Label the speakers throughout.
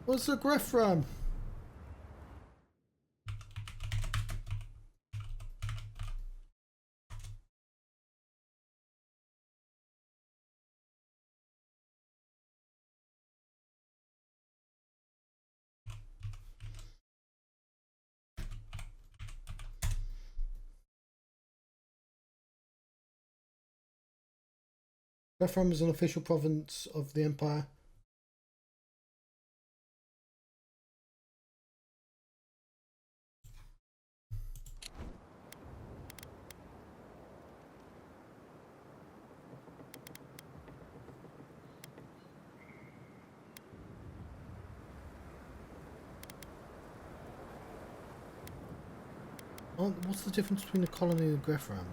Speaker 1: What's the Grefram? Grefram is an official province of the Empire. Oh, what's the difference between a colony and a Grefram?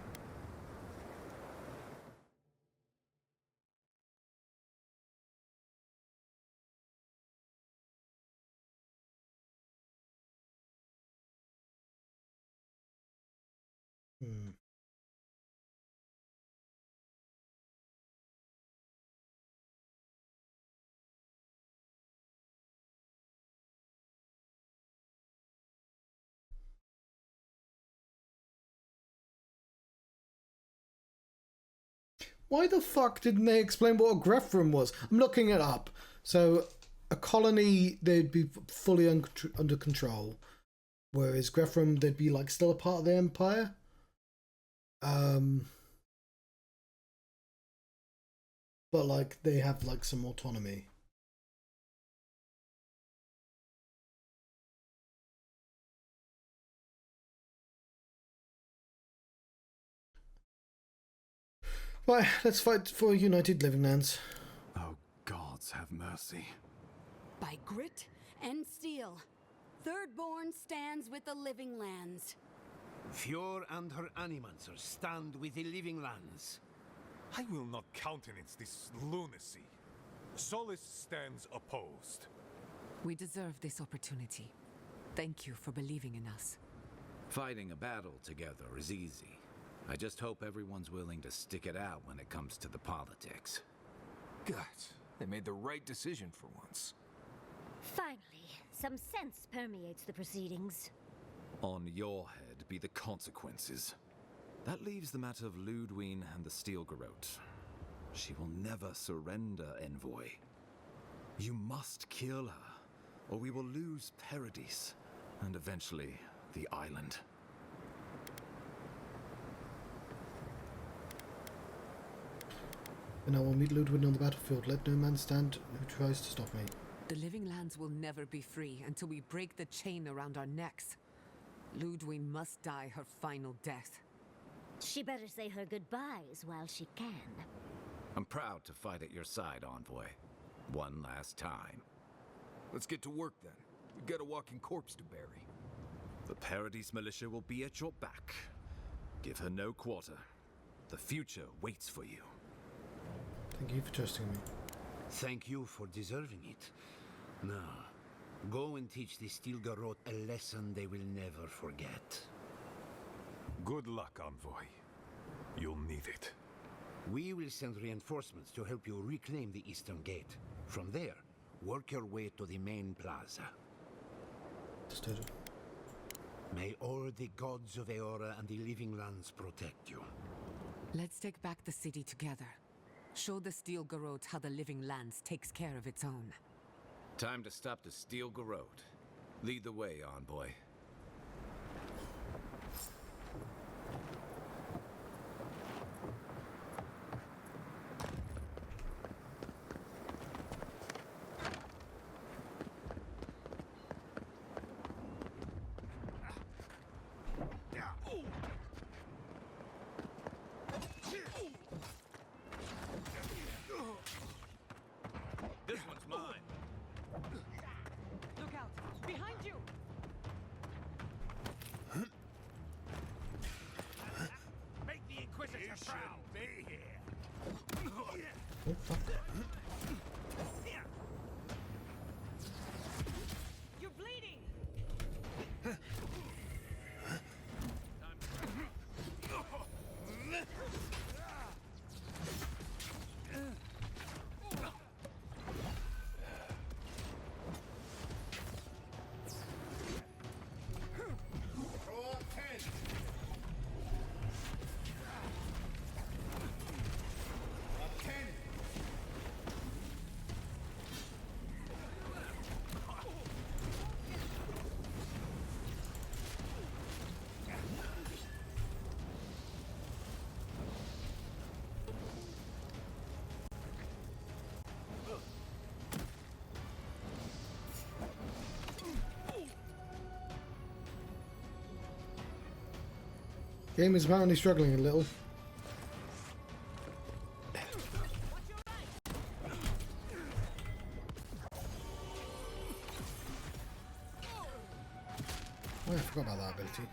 Speaker 1: Why the fuck didn't they explain what a Grefram was? I'm looking it up. So, a colony, they'd be fully under control. Whereas Grefram, they'd be like still a part of the Empire. But like, they have like some autonomy. Right, let's fight for United Living Lands.
Speaker 2: Oh, gods have mercy.
Speaker 3: By grit and steel, Thirdborn stands with the Living Lands.
Speaker 4: Fjord and her animancers stand with the Living Lands.
Speaker 5: I will not countenance this lunacy. Solis stands opposed.
Speaker 6: We deserve this opportunity. Thank you for believing in us.
Speaker 7: Fighting a battle together is easy. I just hope everyone's willing to stick it out when it comes to the politics.
Speaker 2: God, they made the right decision for once.
Speaker 8: Finally, some sense permeates the proceedings.
Speaker 7: On your head be the consequences. That leaves the matter of Lödwyn and the Steel Garrote. She will never surrender, Envoy. You must kill her, or we will lose Paradis, and eventually the island.
Speaker 1: And I will meet Lödwyn on the battlefield. Let no man stand who tries to stop me.
Speaker 6: The Living Lands will never be free until we break the chain around our necks. Lödwyn must die her final death.
Speaker 8: She better say her goodbyes while she can.
Speaker 7: I'm proud to fight at your side, Envoy. One last time.
Speaker 2: Let's get to work then. We've got a walking corpse to bury.
Speaker 7: The Paradis militia will be at your back. Give her no quarter. The future waits for you.
Speaker 1: Thank you for trusting me.
Speaker 4: Thank you for deserving it. Now, go and teach the Steel Garrote a lesson they will never forget.
Speaker 5: Good luck, Envoy. You'll need it.
Speaker 4: We will send reinforcements to help you reclaim the Eastern Gate. From there, work your way to the main plaza.
Speaker 1: Understood.
Speaker 4: May all the gods of Eora and the Living Lands protect you.
Speaker 6: Let's take back the city together. Show the Steel Garrote how the Living Lands takes care of its own.
Speaker 7: Time to stop the Steel Garrote. Lead the way, Envoy.
Speaker 4: This one's mine.
Speaker 6: Look out! Behind you!
Speaker 1: Game is apparently struggling a little. Oh, I forgot about that ability.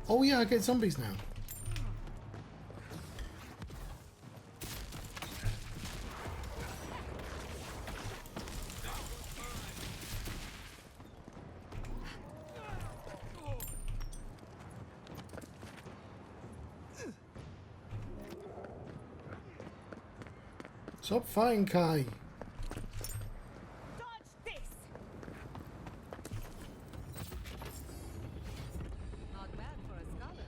Speaker 1: Oh yeah, I get zombies now. Stop fighting, Kai.
Speaker 6: Not bad for a scholar.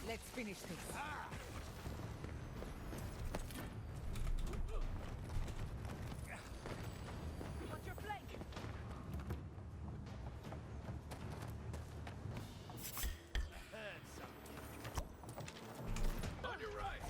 Speaker 6: Let's finish this. What's your flank?
Speaker 5: On your right!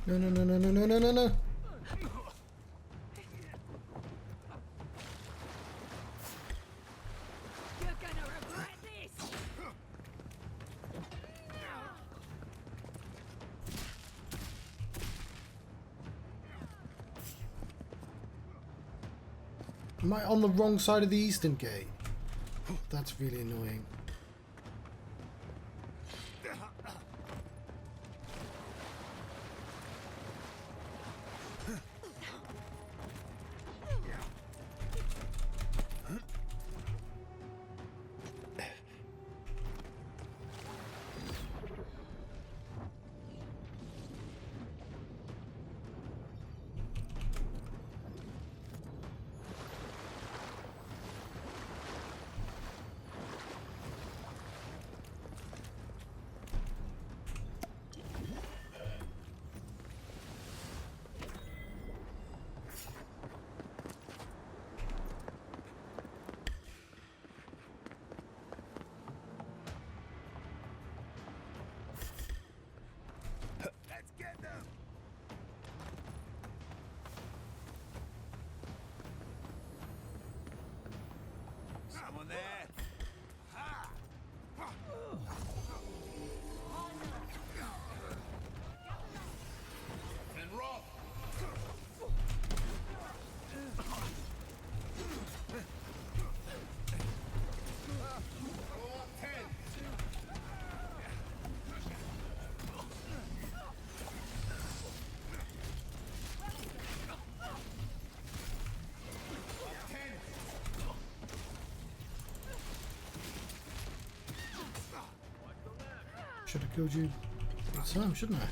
Speaker 1: No, no, no, no, no, no, no, no, no.
Speaker 3: You're gonna regret this!
Speaker 1: Am I on the wrong side of the eastern gate? That's really annoying.
Speaker 5: Let's get them! Someone there? Ha! And roll!
Speaker 1: Should have killed you at the time, shouldn't I? I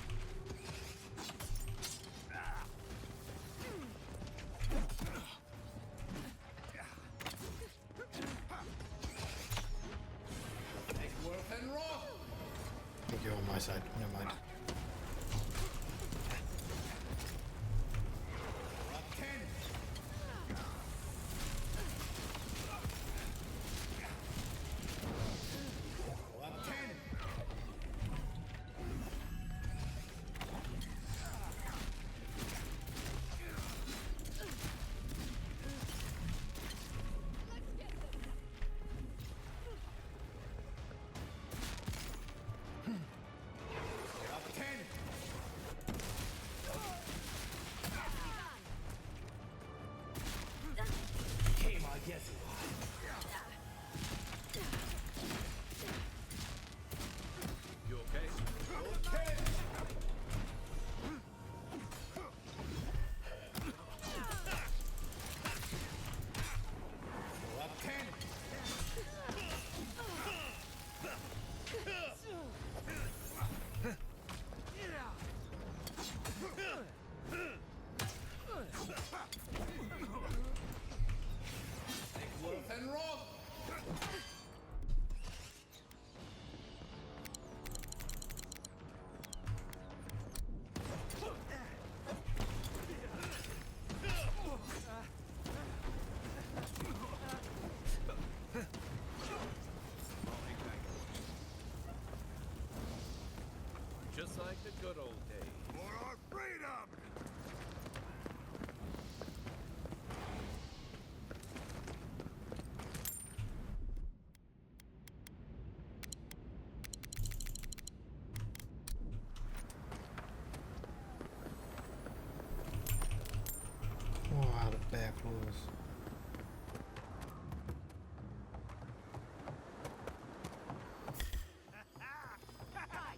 Speaker 1: think you're on my side. Never mind.
Speaker 5: You okay?
Speaker 7: Just like the good old days.
Speaker 5: For our freedom!
Speaker 1: Oh, the bear claws.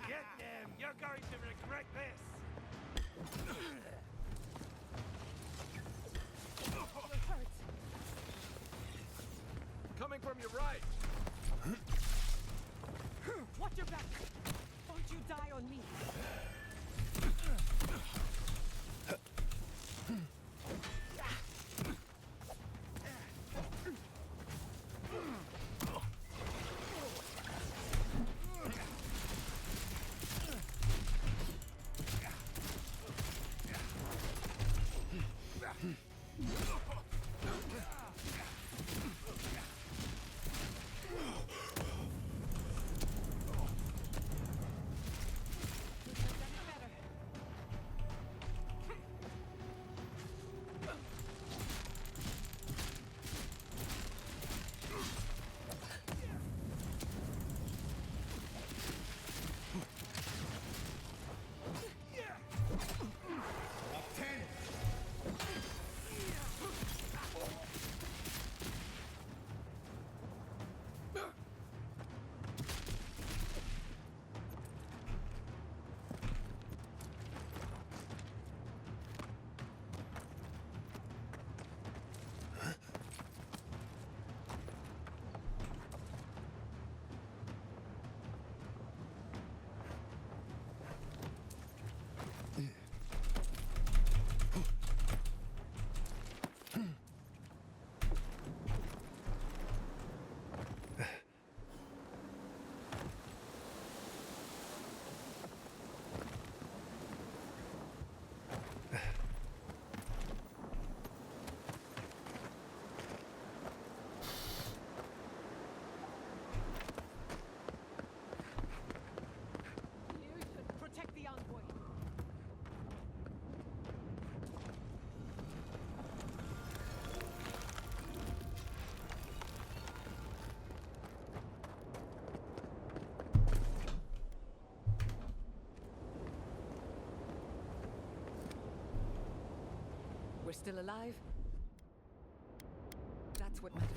Speaker 5: Get them! You're going to regret this!
Speaker 7: Coming from your right.
Speaker 6: Watch your back! Don't you die on me! We're still alive? That's what matters.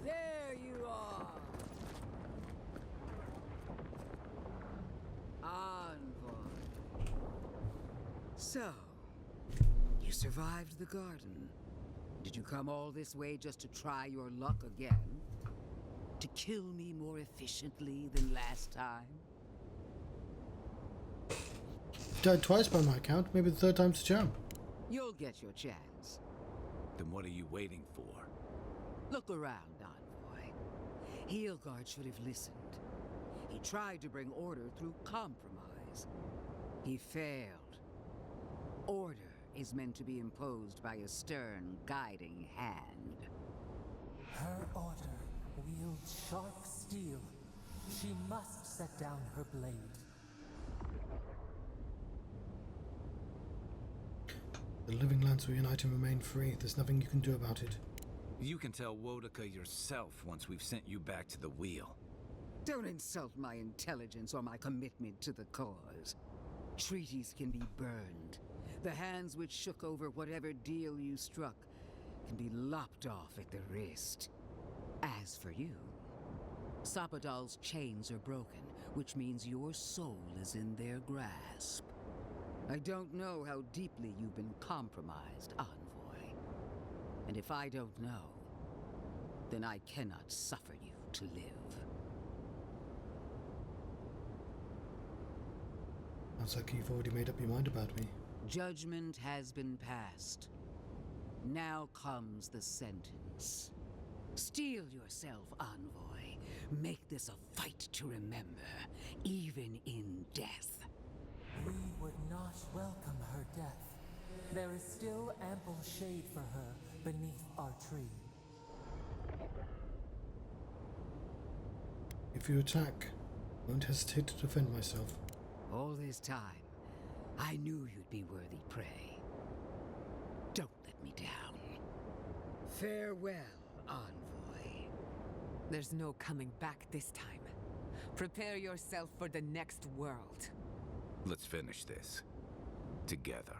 Speaker 9: There you are! Envoy. So, you survived the garden. Did you come all this way just to try your luck again? To kill me more efficiently than last time?
Speaker 1: Died twice by my count. Maybe the third time's the charm.
Speaker 9: You'll get your chance.
Speaker 4: Then what are you waiting for?
Speaker 9: Look around, Envoy. Heelguard should have listened. He tried to bring order through compromise. He failed. Order is meant to be imposed by a stern, guiding hand.
Speaker 10: Her order wields sharp steel. She must set down her blade.
Speaker 1: The living lands will unite and remain free. There's nothing you can do about it.
Speaker 4: You can tell Wodaka yourself once we've sent you back to the wheel.
Speaker 9: Don't insult my intelligence or my commitment to the cause. Treaties can be burned. The hands which shook over whatever deal you struck can be lopped off at the wrist. As for you, Sapadal's chains are broken, which means your soul is in their grasp. I don't know how deeply you've been compromised, Envoy. And if I don't know, then I cannot suffer you to live.
Speaker 1: Sounds like you've already made up your mind about me.
Speaker 9: Judgment has been passed. Now comes the sentence. Steel yourself, Envoy. Make this a fight to remember, even in death.
Speaker 10: We would not welcome her death. There is still ample shade for her beneath our tree.
Speaker 1: If you attack, I won't hesitate to defend myself.
Speaker 9: All this time, I knew you'd be worthy prey. Don't let me down. Farewell, Envoy.
Speaker 6: There's no coming back this time. Prepare yourself for the next world.
Speaker 4: Let's finish this. Together.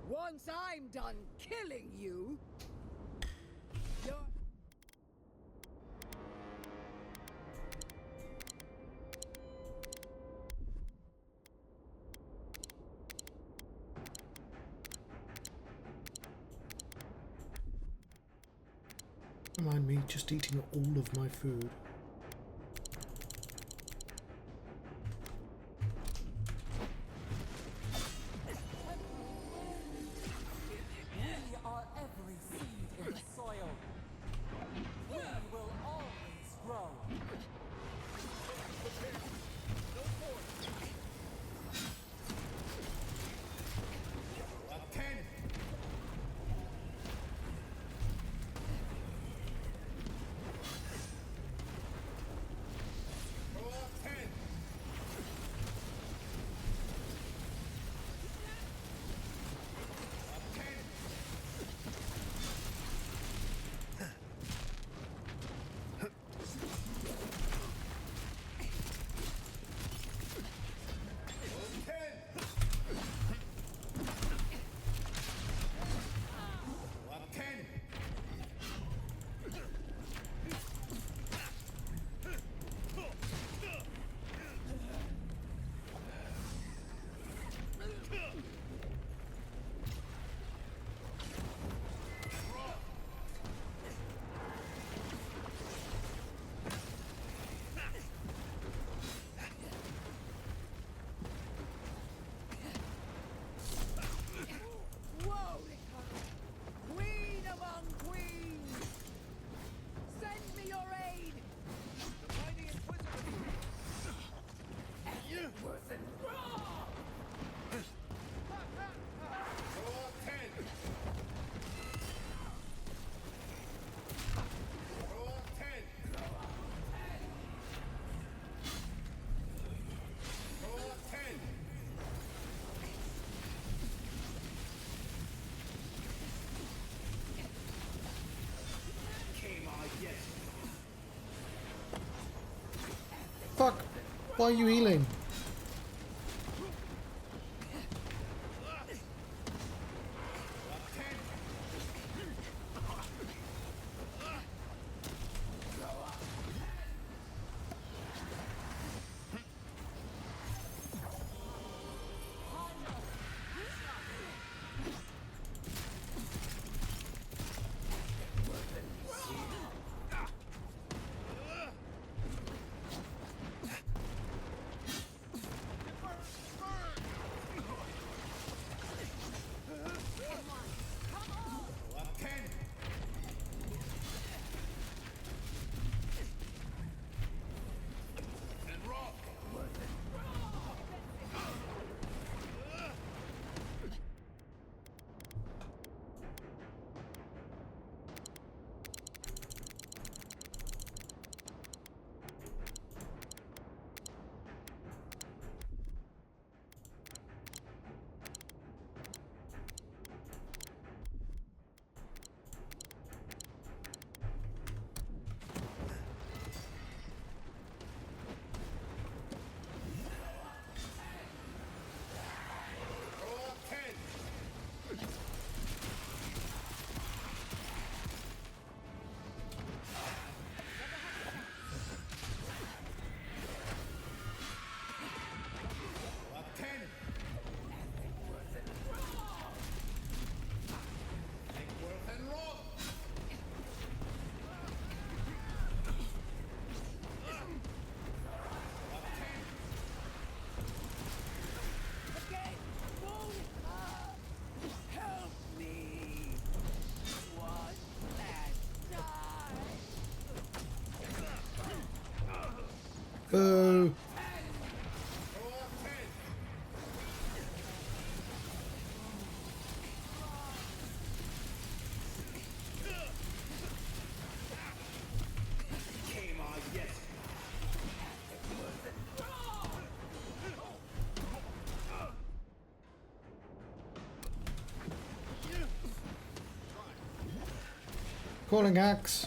Speaker 9: Once I'm done killing you, you're...
Speaker 1: Don't mind me just eating all of my food.
Speaker 10: We are every seed in the soil. We will always grow.
Speaker 1: Why are you healing? Boo! Calling axe.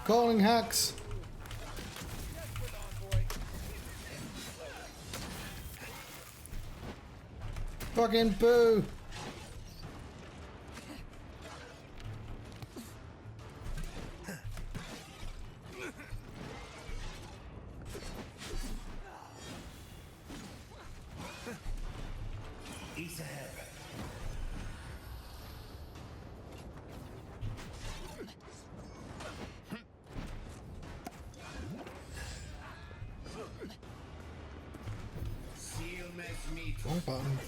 Speaker 1: Calling hacks. Fucking boo. Wrong button.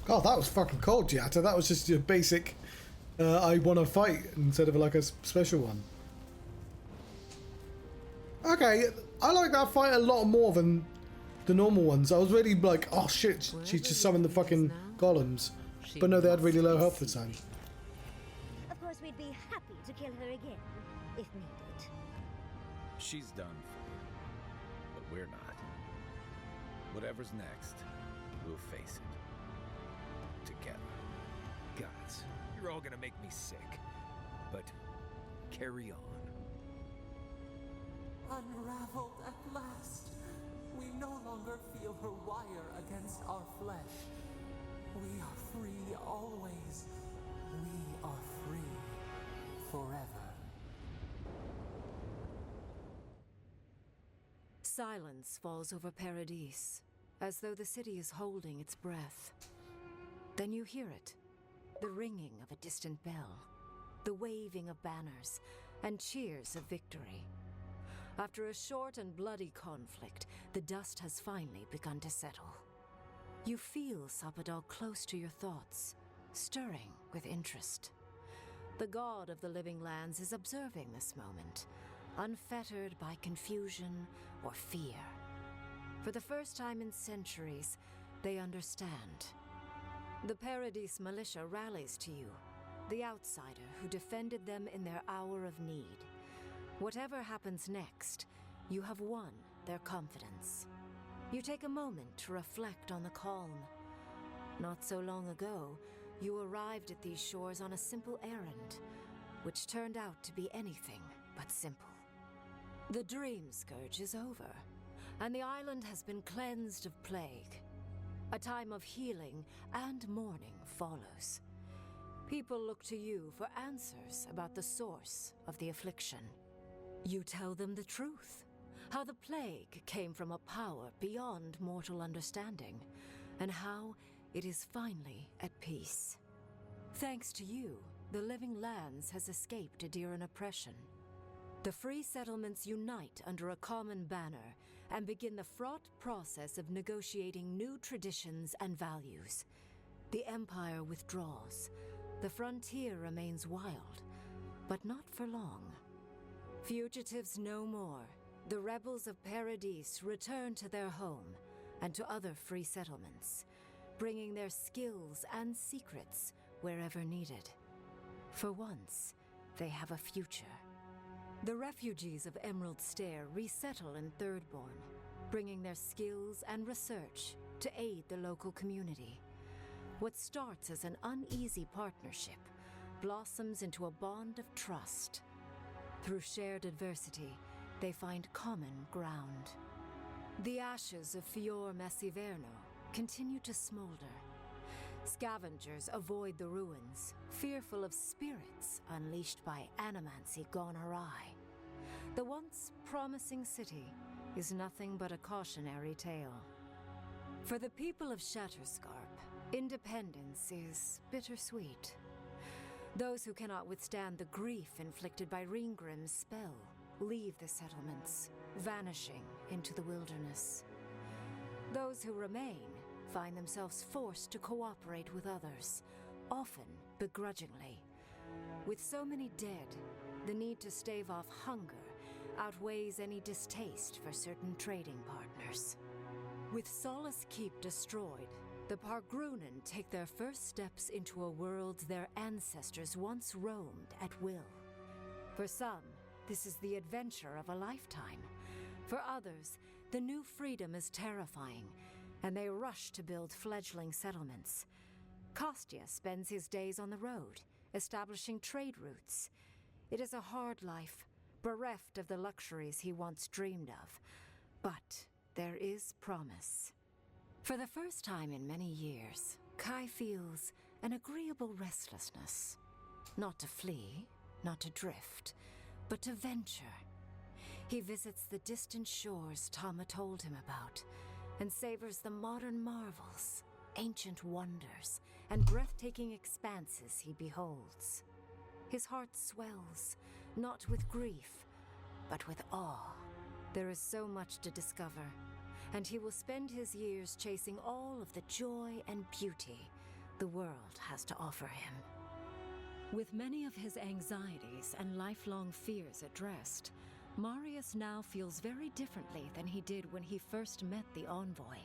Speaker 1: God, that was fucking cold, Giata. That was just your basic, I want to fight instead of like a special one. Okay, I like that fight a lot more than the normal ones. I was really like, oh shit, she just summoned the fucking golems. But no, they had really low health this time.
Speaker 8: Of course, we'd be happy to kill her again, if needed.
Speaker 7: She's done for, but we're not. Whatever's next, we'll face it. Together.
Speaker 2: Gods, you're all gonna make me sick. But carry on.
Speaker 10: Unraveled at last. We no longer feel her wire against our flesh. We are free always. We are free forever.
Speaker 11: Silence falls over Paradis, as though the city is holding its breath. Then you hear it, the ringing of a distant bell, the waving of banners, and cheers of victory. After a short and bloody conflict, the dust has finally begun to settle. You feel Sapadal close to your thoughts, stirring with interest. The god of the living lands is observing this moment, unfettered by confusion or fear. For the first time in centuries, they understand. The Paradis militia rallies to you, the outsider who defended them in their hour of need. Whatever happens next, you have won their confidence. You take a moment to reflect on the calm. Not so long ago, you arrived at these shores on a simple errand, which turned out to be anything but simple. The dream scourge is over, and the island has been cleansed of plague. A time of healing and mourning follows. People look to you for answers about the source of the affliction. You tell them the truth, how the plague came from a power beyond mortal understanding, and how it is finally at peace. Thanks to you, the living lands has escaped Adiran oppression. The free settlements unite under a common banner and begin the fraught process of negotiating new traditions and values. The Empire withdraws. The frontier remains wild, but not for long. Fugitives no more. The rebels of Paradis return to their home and to other free settlements, bringing their skills and secrets wherever needed. For once, they have a future. The refugees of Emerald Stair resettle in Thirdborn, bringing their skills and research to aid the local community. What starts as an uneasy partnership blossoms into a bond of trust. Through shared adversity, they find common ground. The ashes of Fior Messiverno continue to smolder. Scavengers avoid the ruins, fearful of spirits unleashed by animancy gone awry. The once promising city is nothing but a cautionary tale. For the people of Shatterscarp, independence is bittersweet. Those who cannot withstand the grief inflicted by Ringgrim's spell leave the settlements, vanishing into the wilderness. Those who remain find themselves forced to cooperate with others, often begrudgingly. With so many dead, the need to stave off hunger outweighs any distaste for certain trading partners. With Solace Keep destroyed, the Pargrunen take their first steps into a world their ancestors once roamed at will. For some, this is the adventure of a lifetime. For others, the new freedom is terrifying, and they rush to build fledgling settlements. Kostya spends his days on the road, establishing trade routes. It is a hard life, bereft of the luxuries he once dreamed of. But there is promise. For the first time in many years, Kai feels an agreeable restlessness. Not to flee, not to drift, but to venture. He visits the distant shores Tama told him about, and savors the modern marvels, ancient wonders, and breathtaking expanses he beholds. His heart swells, not with grief, but with awe. There is so much to discover, and he will spend his years chasing all of the joy and beauty the world has to offer him. With many of his anxieties and lifelong fears addressed, Marius now feels very differently than he did when he first met the envoy.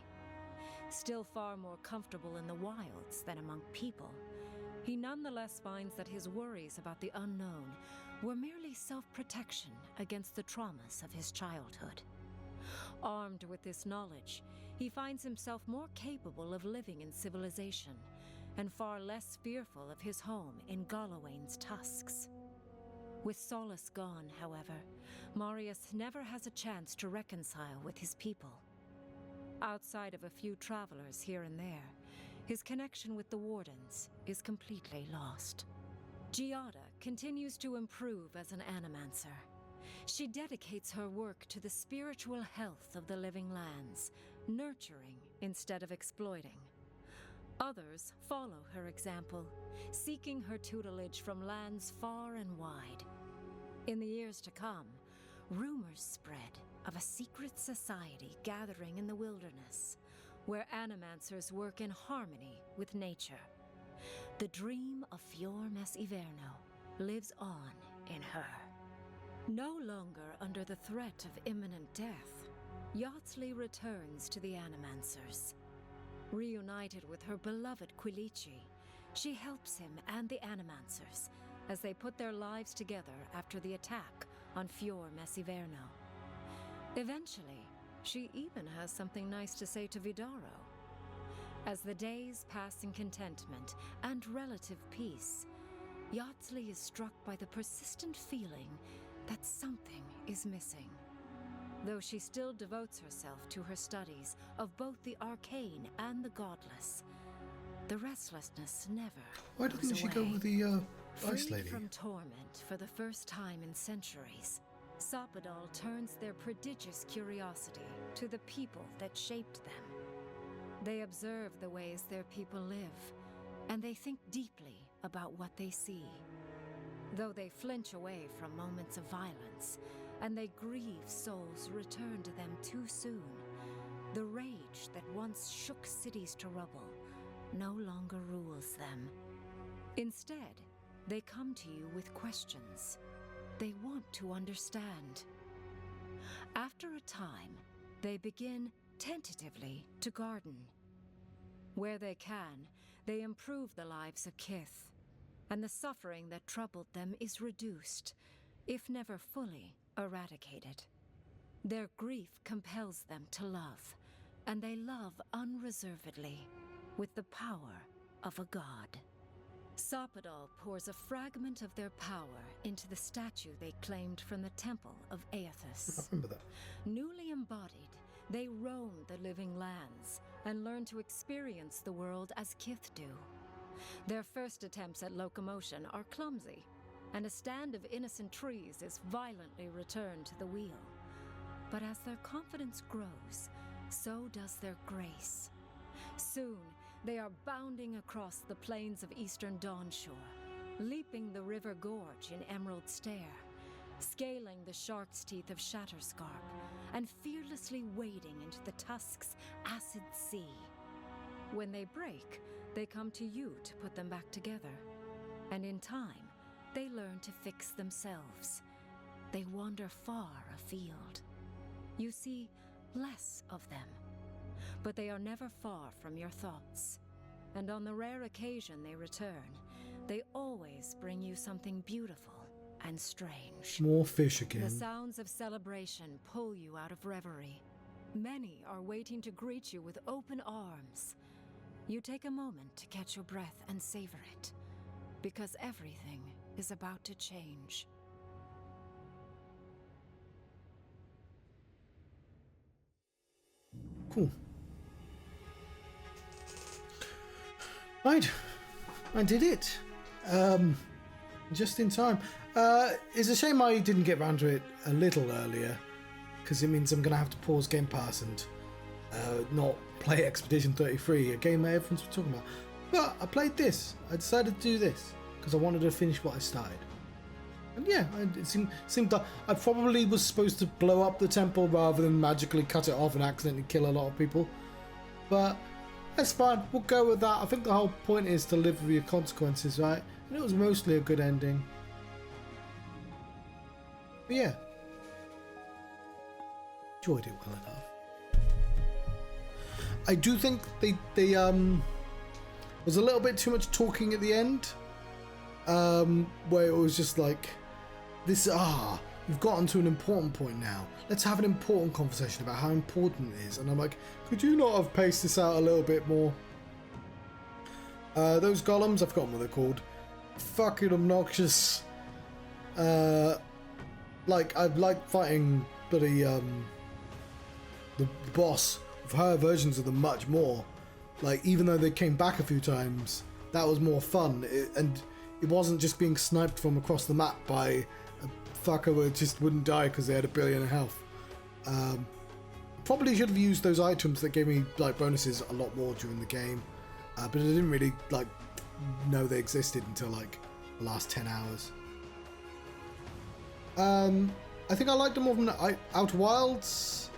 Speaker 11: Still far more comfortable in the wilds than among people, he nonetheless finds that his worries about the unknown were merely self-protection against the traumas of his childhood. Armed with this knowledge, he finds himself more capable of living in civilization, and far less fearful of his home in Galawain's tusks. With Solace gone, however, Marius never has a chance to reconcile with his people. Outside of a few travelers here and there, his connection with the Wardens is completely lost. Giada continues to improve as an animancer. She dedicates her work to the spiritual health of the living lands, nurturing instead of exploiting. Others follow her example, seeking her tutelage from lands far and wide. In the years to come, rumors spread of a secret society gathering in the wilderness, where animancers work in harmony with nature. The dream of Fior Mes Iverno lives on in her. No longer under the threat of imminent death, Yardsley returns to the Animancers. Reunited with her beloved Quilici, she helps him and the Animancers as they put their lives together after the attack on Fior Mes Iverno. Eventually, she even has something nice to say to Vidaro. As the days pass in contentment and relative peace, Yardsley is struck by the persistent feeling that something is missing. Though she still devotes herself to her studies of both the arcane and the godless, the restlessness never
Speaker 1: Why
Speaker 11: goes
Speaker 1: doesn't she go
Speaker 11: away.
Speaker 1: with the ice
Speaker 11: Freed
Speaker 1: lady?
Speaker 11: from torment for the first time in centuries, Sapadal turns their prodigious curiosity to the people that shaped them. They observe the ways their people live, and they think deeply about what they see. Though they flinch away from moments of violence, and they grieve souls returned to them too soon, the rage that once shook cities to rubble no longer rules them. Instead, they come to you with questions. They want to understand. After a time, they begin tentatively to garden. Where they can, they improve the lives of Kith, and the suffering that troubled them is reduced, if never fully eradicated. Their grief compels them to love, and they love unreservedly, with the power of a god. Sapadal pours a fragment of their power into the statue they claimed from the temple of Aethys.
Speaker 1: I remember that.
Speaker 11: Newly embodied, they roam the living lands and learn to experience the world as Kith do. Their first attempts at locomotion are clumsy, and a stand of innocent trees is violently returned to the wheel. But as their confidence grows, so does their grace, Soon, they are bounding across the plains of eastern Dawnshore, leaping the river gorge in Emerald Stair, scaling the shark's teeth of Shatterscarp, and fearlessly wading into the Tusk's acid sea. When they break, they come to you to put them back together. And in time, they learn to fix themselves. They wander far afield. You see less of them, but they are never far from your thoughts. And on the rare occasion they return, they always bring you something beautiful and strange.
Speaker 1: More fish again.
Speaker 11: The sounds of celebration pull you out of reverie. Many are waiting to greet you with open arms. You take a moment to catch your breath and savor it, because everything is about to change.
Speaker 1: Cool. Right, I did it. Just in time. It's a shame I didn't get around to it a little earlier, because it means I'm going to have to pause Game Pass and not play Expedition 33, a game that everyone's been talking about. But I played this. I decided to do this because I wanted to finish what I started. And yeah, it seemed that I probably was supposed to blow up the temple rather than magically cut it off and accidentally kill a lot of people. But that's fine. We'll go with that. I think the whole point is to live with your consequences, right? And it was mostly a good ending. But yeah, enjoyed it well enough. I do think they was a little bit too much talking at the end, where it was just like, this, you've gotten to an important point now. Let's have an important conversation about how important it is. And I'm like, could you not have paced this out a little bit more? Those golems, I've forgotten what they're called. Fucking obnoxious. Like, I like fighting bloody, the boss of her versions of them much more. Like, even though they came back a few times, that was more fun. And it wasn't just being sniped from across the map by a fucker who just wouldn't die because they had 1 billion in health. Probably should have used those items that gave me like bonuses a lot more during the game, but I didn't really like know they existed until like the last 10 hours. I think I liked them more than Outer Wilds.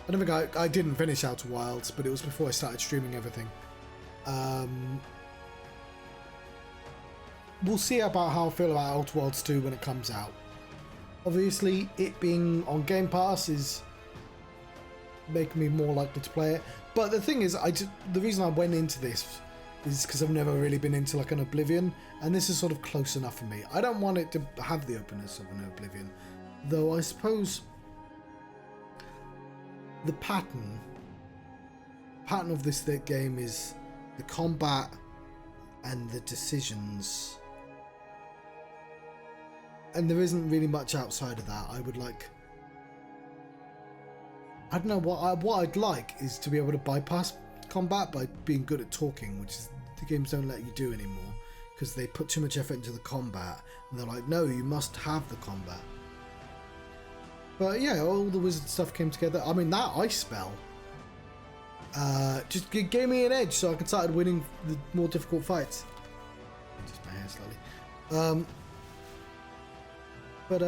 Speaker 1: I don't think I didn't finish Outer Wilds, but it was before I started streaming everything. We'll see about how I feel about Outer Wilds 2 when it comes out. Obviously, it being on Game Pass is making me more likely to play it. But the thing is, the reason I went into this is because I've never really been into like an Oblivion, and this is sort of close enough for me. I don't want it to have the openness of an Oblivion, though I suppose the pattern of this game is the combat and the decisions, and there isn't really much outside of that. I don't know, what I'd like is to be able to bypass combat by being good at talking, which is the games don't let you do anymore because they put too much effort into the combat and they're like, no, you must have the combat. But yeah, all the wizard stuff came together. I mean, that ice spell just gave me an edge so I could start winning the more difficult fights. Just my hair slightly. But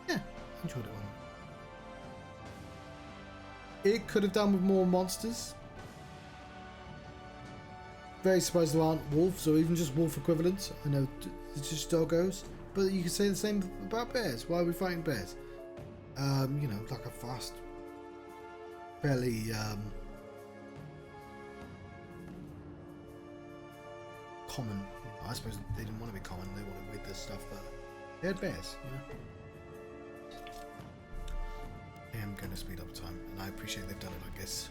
Speaker 1: yeah, enjoyed it one. It could have done with more monsters. Very surprised there aren't wolves or even just wolf equivalents. I know it's just doggos, but you could say the same about bears. Why are we fighting bears? You know, like a fast, fairly common. I suppose they didn't want to be common. They wanted with this stuff, but they had bears. You know. I am going to speed up time, and I appreciate they've done it like this.